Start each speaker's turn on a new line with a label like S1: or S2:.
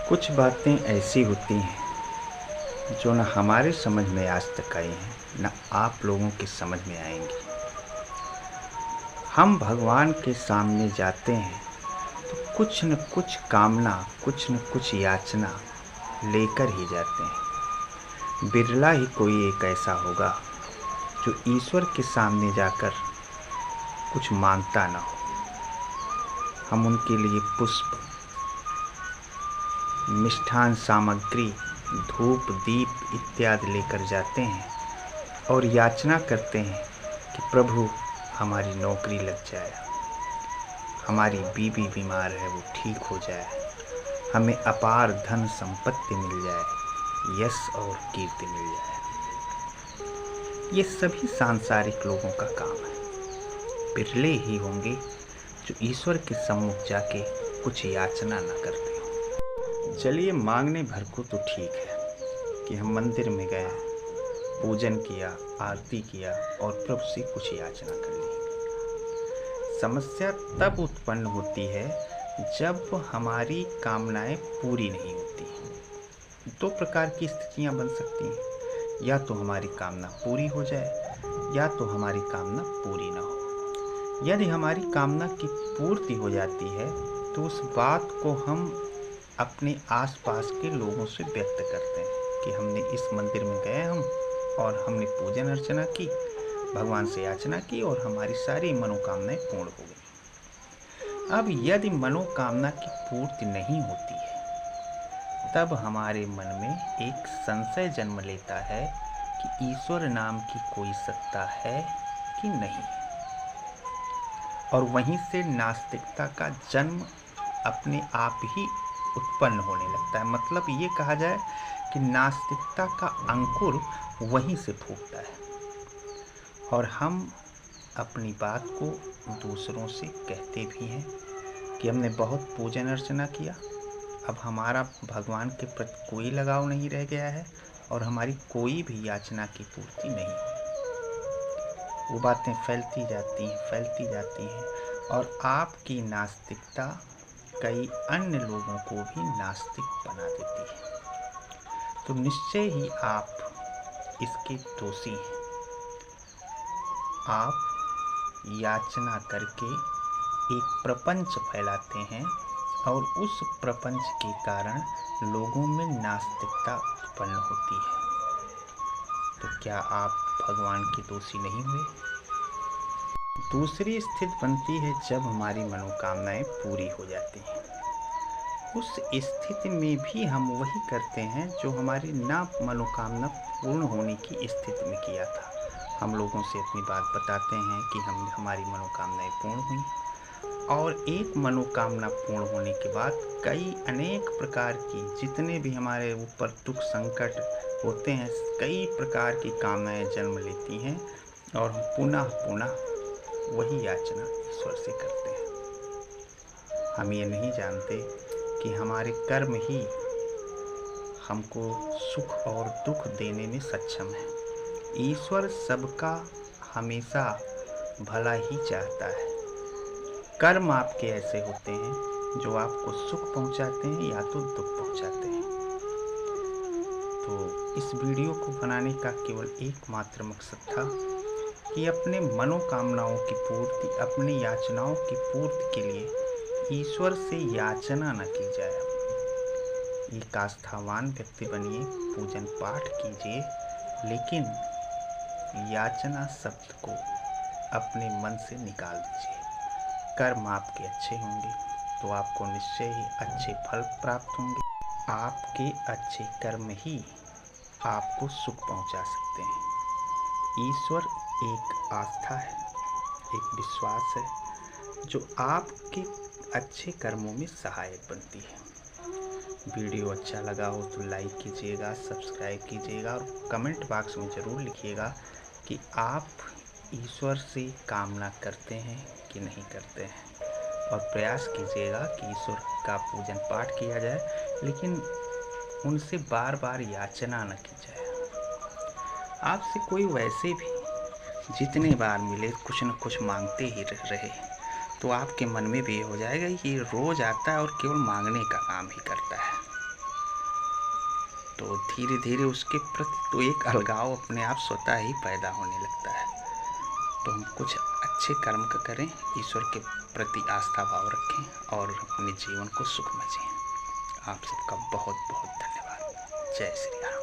S1: कुछ बातें ऐसी होती हैं जो न हमारे समझ में आज तक आई हैं, न आप लोगों के समझ में आएंगी। हम भगवान के सामने जाते हैं तो कुछ न कुछ कामना, कुछ न कुछ याचना लेकर ही जाते हैं। बिरला ही कोई एक ऐसा होगा जो ईश्वर के सामने जाकर कुछ मांगता न हो। हम उनके लिए पुष्प, मिष्ठान सामग्री, धूप, दीप इत्यादि लेकर जाते हैं और याचना करते हैं कि प्रभु हमारी नौकरी लग जाए, हमारी बीवी बीमार है वो ठीक हो जाए, हमें अपार धन संपत्ति मिल जाए, यश और कीर्ति मिल जाए। ये सभी सांसारिक लोगों का काम है। बिरले ही होंगे जो ईश्वर के सम्मुख जाके कुछ याचना न करते हो। चलिए, मांगने भर को तो ठीक है कि हम मंदिर में गए, पूजन किया, आरती किया और प्रभु से कुछ याचना कर ली। समस्या तब उत्पन्न होती है जब हमारी कामनाएं पूरी नहीं होती। दो प्रकार की स्थितियां बन सकती हैं, या तो हमारी कामना पूरी हो जाए या तो हमारी कामना पूरी ना हो। यदि हमारी कामना की पूर्ति हो जाती है तो उस बात को हम अपने आसपास के लोगों से व्यक्त करते हैं कि हमने इस मंदिर में गए और हमने पूजन अर्चना की, भगवान से याचना की और हमारी सारी मनोकामनाएं पूर्ण हो गई। अब यदि मनोकामना की पूर्ति नहीं होती है तब हमारे मन में एक संशय जन्म लेता है कि ईश्वर नाम की कोई सत्ता है कि नहीं, और वहीं से नास्तिकता का जन्म अपने आप ही उत्पन्न होने लगता है। मतलब ये कहा जाए कि नास्तिकता का अंकुर वहीं से फूटता है और हम अपनी बात को दूसरों से कहते भी हैं कि हमने बहुत पूजन अर्चना किया, अब हमारा भगवान के प्रति कोई लगाव नहीं रह गया है और हमारी कोई भी याचना की पूर्ति नहीं। वो बातें फैलती जाती हैं और आपकी नास्तिकता कई अन्य लोगों को भी नास्तिक बना देती है। तो निश्चय ही आप इसके दोषी हैं। आप याचना करके एक प्रपंच फैलाते हैं और उस प्रपंच के कारण लोगों में नास्तिकता उत्पन्न होती है। तो क्या आप भगवान के दोषी नहीं हुए? दूसरी स्थिति बनती है जब हमारी मनोकामनाएं पूरी हो जाती हैं। उस स्थिति में भी हम वही करते हैं जो हमारी ना मनोकामना पूर्ण होने की स्थिति में किया था। हम लोगों से अपनी बात बताते हैं कि हमारी मनोकामनाएं पूर्ण हुई, और एक मनोकामना पूर्ण होने के बाद कई अनेक प्रकार की जितने भी हमारे ऊपर दुख संकट होते हैं, कई प्रकार की कामनाएं जन्म लेती हैं और हम पुनः पुनः वही याचना ईश्वर से करते हैं। हम ये नहीं जानते कि हमारे कर्म ही हमको सुख और दुख देने में सक्षम है। ईश्वर सबका हमेशा भला ही चाहता है। कर्म आपके ऐसे होते हैं जो आपको सुख पहुंचाते हैं या तो दुख पहुंचाते हैं। तो इस वीडियो को बनाने का केवल एकमात्र मकसद था कि अपने मनोकामनाओं की पूर्ति, अपनी याचनाओं की पूर्ति के लिए ईश्वर से याचना न की जाए। एक आस्थावान व्यक्ति बनिए, पूजन पाठ कीजिए, लेकिन याचना शब्द को अपने मन से निकाल दीजिए। कर्म आपके अच्छे होंगे तो आपको निश्चय ही अच्छे फल प्राप्त होंगे। आपके अच्छे कर्म ही आपको सुख पहुंचा सकते हैं। ईश्वर एक आस्था है, एक विश्वास है जो आपके अच्छे कर्मों में सहायक बनती है। वीडियो अच्छा लगा हो तो लाइक कीजिएगा, सब्सक्राइब कीजिएगा और कमेंट बॉक्स में ज़रूर लिखिएगा कि आप ईश्वर से कामना करते हैं कि नहीं करते हैं, और प्रयास कीजिएगा कि ईश्वर का पूजन पाठ किया जाए, लेकिन उनसे बार बार याचना न की जाए। आपसे कोई वैसे भी जितने बार मिले कुछ न कुछ मांगते ही रहे तो आपके मन में भी ये हो जाएगा कि ये रोज़ आता है और केवल मांगने का काम ही करता है। तो धीरे धीरे उसके प्रति तो एक अलगाव अपने आप स्वतः ही पैदा होने लगता है। तो हम कुछ अच्छे कर्म का करें, ईश्वर के प्रति आस्था भाव रखें और अपने जीवन को सुखमय जिएं। आप सबका बहुत बहुत धन्यवाद। जय श्री राम।